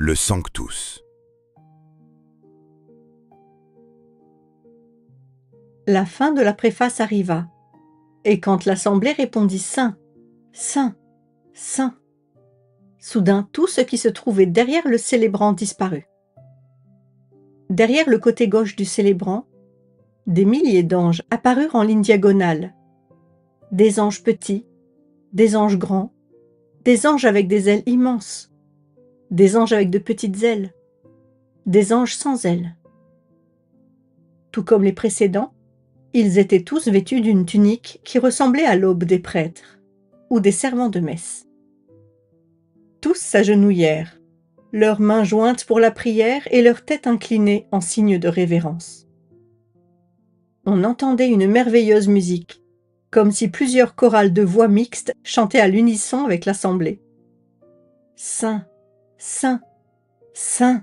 Le Sanctus. La fin de la préface arriva, et quand l'assemblée répondit « Saint, Saint, Saint », soudain tout ce qui se trouvait derrière le célébrant disparut. Derrière le côté gauche du célébrant, des milliers d'anges apparurent en ligne diagonale. Des anges petits, des anges grands, des anges avec des ailes immenses, des anges avec de petites ailes, des anges sans ailes. Tout comme les précédents, ils étaient tous vêtus d'une tunique qui ressemblait à l'aube des prêtres ou des servants de messe. Tous s'agenouillèrent, leurs mains jointes pour la prière et leur tête inclinée en signe de révérence. On entendait une merveilleuse musique, comme si plusieurs chorales de voix mixtes chantaient à l'unisson avec l'assemblée. Saint, Saint, Saint.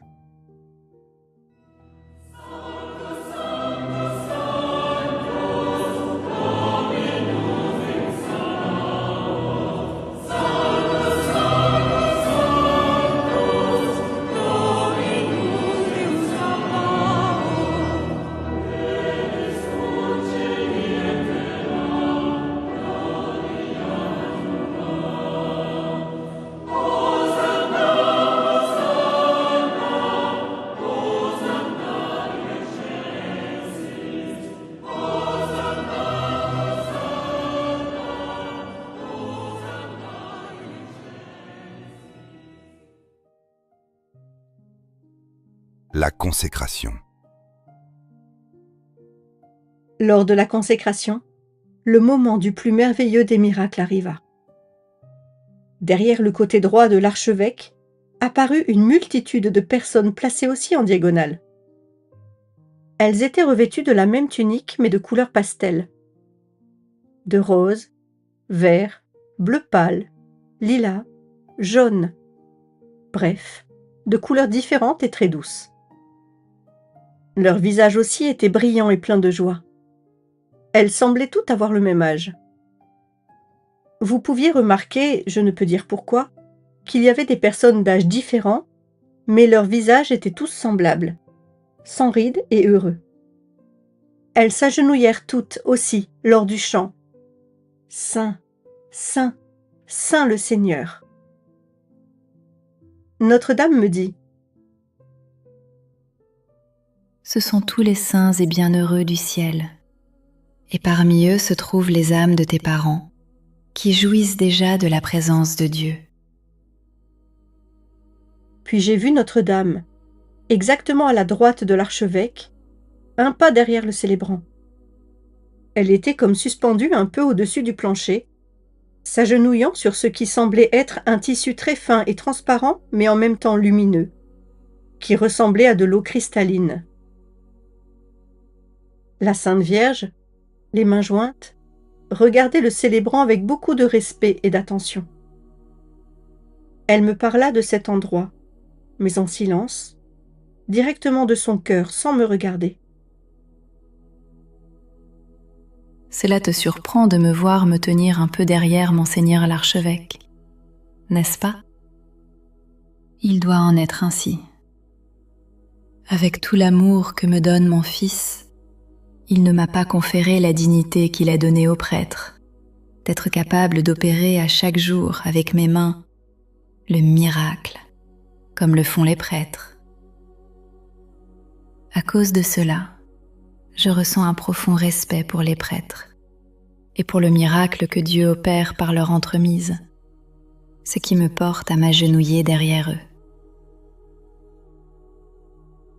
La consécration. Lors de la consécration, le moment du plus merveilleux des miracles arriva. Derrière le côté droit de l'archevêque apparut une multitude de personnes placées aussi en diagonale. Elles étaient revêtues de la même tunique mais de couleur pastel. De rose, vert, bleu pâle, lilas, jaune. Bref, de couleurs différentes et très douces. Leurs visages aussi étaient brillants et pleins de joie. Elles semblaient toutes avoir le même âge. Vous pouviez remarquer, je ne peux dire pourquoi, qu'il y avait des personnes d'âge différents, mais leurs visages étaient tous semblables, sans rides et heureux. Elles s'agenouillèrent toutes aussi lors du chant « Saint, Saint, Saint le Seigneur ». Notre-Dame me dit: Ce sont tous les saints et bienheureux du ciel, et parmi eux se trouvent les âmes de tes parents, qui jouissent déjà de la présence de Dieu. Puis j'ai vu Notre-Dame, exactement à la droite de l'archevêque, un pas derrière le célébrant. Elle était comme suspendue un peu au-dessus du plancher, s'agenouillant sur ce qui semblait être un tissu très fin et transparent, mais en même temps lumineux, qui ressemblait à de l'eau cristalline. La Sainte Vierge, les mains jointes, regardait le célébrant avec beaucoup de respect et d'attention. Elle me parla de cet endroit, mais en silence, directement de son cœur, sans me regarder. Cela te surprend de me voir me tenir un peu derrière Monseigneur l'archevêque, n'est-ce pas? Il doit en être ainsi. Avec tout l'amour que me donne mon Fils, il ne m'a pas conféré la dignité qu'il a donnée aux prêtres, d'être capable d'opérer à chaque jour avec mes mains le miracle, comme le font les prêtres. À cause de cela, je ressens un profond respect pour les prêtres et pour le miracle que Dieu opère par leur entremise, ce qui me porte à m'agenouiller derrière eux.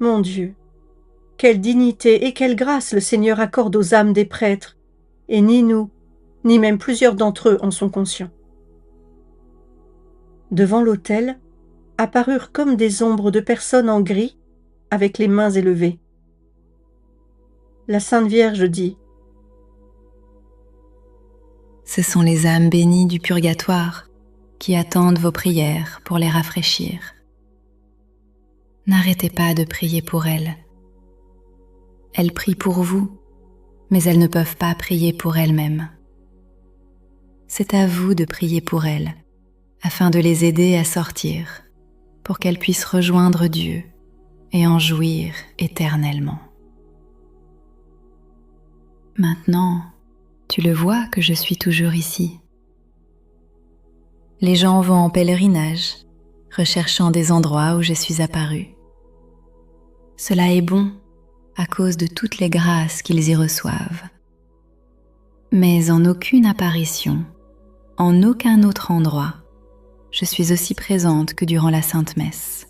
Mon Dieu, quelle dignité et quelle grâce le Seigneur accorde aux âmes des prêtres, et ni nous, ni même plusieurs d'entre eux en sont conscients. Devant l'autel apparurent comme des ombres de personnes en gris, avec les mains élevées. La Sainte Vierge dit: Ce sont les âmes bénies du purgatoire qui attendent vos prières pour les rafraîchir. N'arrêtez pas de prier pour elles. Elles prient pour vous, mais elles ne peuvent pas prier pour elles-mêmes. C'est à vous de prier pour elles, afin de les aider à sortir, pour qu'elle puisse rejoindre Dieu et en jouir éternellement. Maintenant, tu le vois que je suis toujours ici. Les gens vont en pèlerinage, recherchant des endroits où je suis apparue. Cela est bon à cause de toutes les grâces qu'ils y reçoivent. Mais en aucune apparition, en aucun autre endroit, je suis aussi présente que durant la Sainte Messe.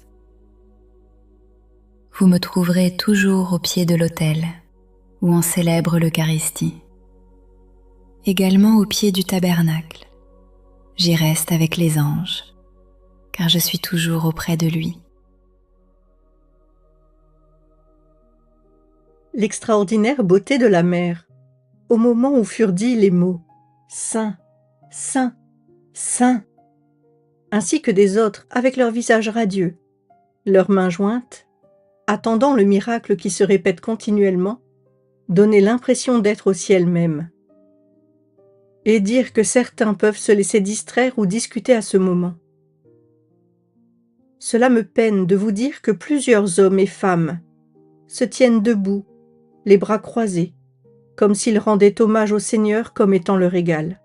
Vous me trouverez toujours au pied de l'autel, où on célèbre l'Eucharistie. Également au pied du tabernacle, j'y reste avec les anges, car je suis toujours auprès de lui. L'extraordinaire beauté de la mer, au moment où furent dits les mots « Saint, Saint, Saint », ainsi que des autres avec leur visage radieux, leurs mains jointes, attendant le miracle qui se répète continuellement, donnait l'impression d'être au ciel même. Et dire que certains peuvent se laisser distraire ou discuter à ce moment. Cela me peine de vous dire que plusieurs hommes et femmes se tiennent debout, les bras croisés, comme s'ils rendaient hommage au Seigneur comme étant leur égal.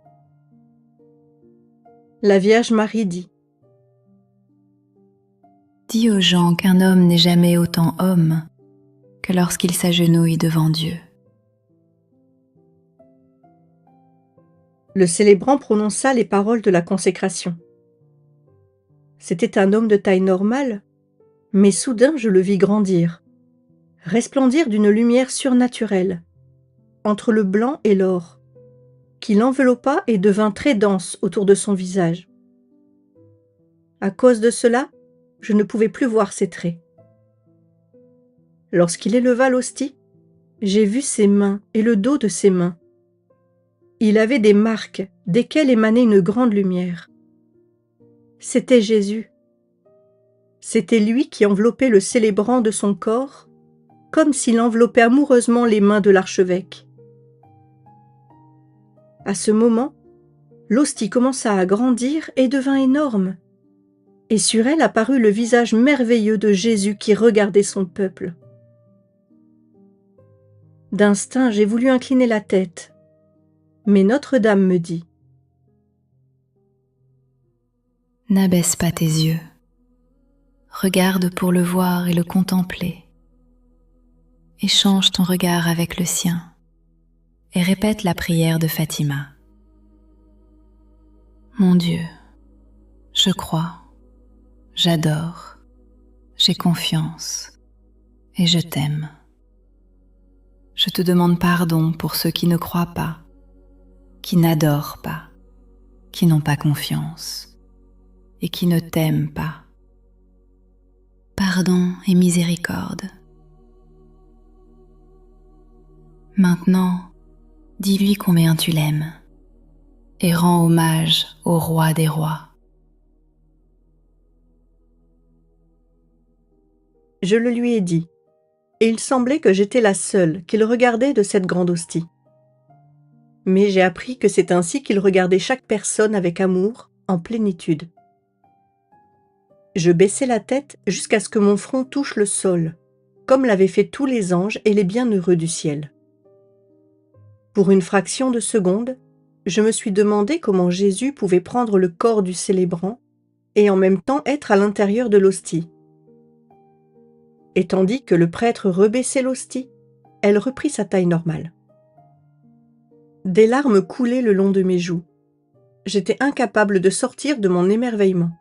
La Vierge Marie dit : Dis aux gens qu'un homme n'est jamais autant homme que lorsqu'il s'agenouille devant Dieu. Le célébrant prononça les paroles de la consécration. C'était un homme de taille normale, mais soudain je le vis grandir, resplendir d'une lumière surnaturelle, entre le blanc et l'or, qui l'enveloppa et devint très dense autour de son visage. À cause de cela, je ne pouvais plus voir ses traits. Lorsqu'il éleva l'hostie, j'ai vu ses mains et le dos de ses mains. Il avait des marques desquelles émanait une grande lumière. C'était Jésus. C'était lui qui enveloppait le célébrant de son corps, comme s'il enveloppait amoureusement les mains de l'archevêque. À ce moment, l'hostie commença à grandir et devint énorme, et sur elle apparut le visage merveilleux de Jésus qui regardait son peuple. D'instinct, j'ai voulu incliner la tête, mais Notre-Dame me dit : N'abaisse pas tes yeux. Regarde pour le voir et le contempler. Échange ton regard avec le sien et répète la prière de Fatima. Mon Dieu, je crois, j'adore, j'ai confiance et je t'aime. Je te demande pardon pour ceux qui ne croient pas, qui n'adorent pas, qui n'ont pas confiance et qui ne t'aiment pas. Pardon et miséricorde. Maintenant, dis-lui combien tu l'aimes et rends hommage au roi des rois. Je le lui ai dit, et il semblait que j'étais la seule qu'il regardait de cette grande hostie. Mais j'ai appris que c'est ainsi qu'il regardait chaque personne avec amour, en plénitude. Je baissai la tête jusqu'à ce que mon front touche le sol, comme l'avaient fait tous les anges et les bienheureux du ciel. Pour une fraction de seconde, je me suis demandé comment Jésus pouvait prendre le corps du célébrant et en même temps être à l'intérieur de l'hostie. Et tandis que le prêtre rebaissait l'hostie, elle reprit sa taille normale. Des larmes coulaient le long de mes joues. J'étais incapable de sortir de mon émerveillement.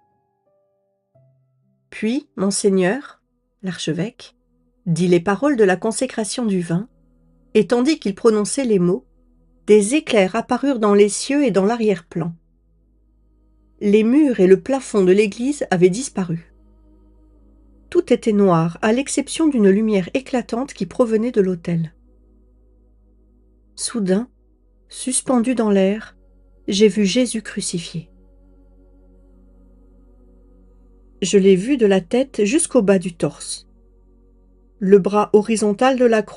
Puis, Monseigneur, l'archevêque, dit les paroles de la consécration du vin, et tandis qu'il prononçait les mots, des éclairs apparurent dans les cieux et dans l'arrière-plan. Les murs et le plafond de l'église avaient disparu. Tout était noir, à l'exception d'une lumière éclatante qui provenait de l'autel. Soudain, suspendu dans l'air, j'ai vu Jésus crucifié. Je l'ai vu de la tête jusqu'au bas du torse. Le bras horizontal de la croix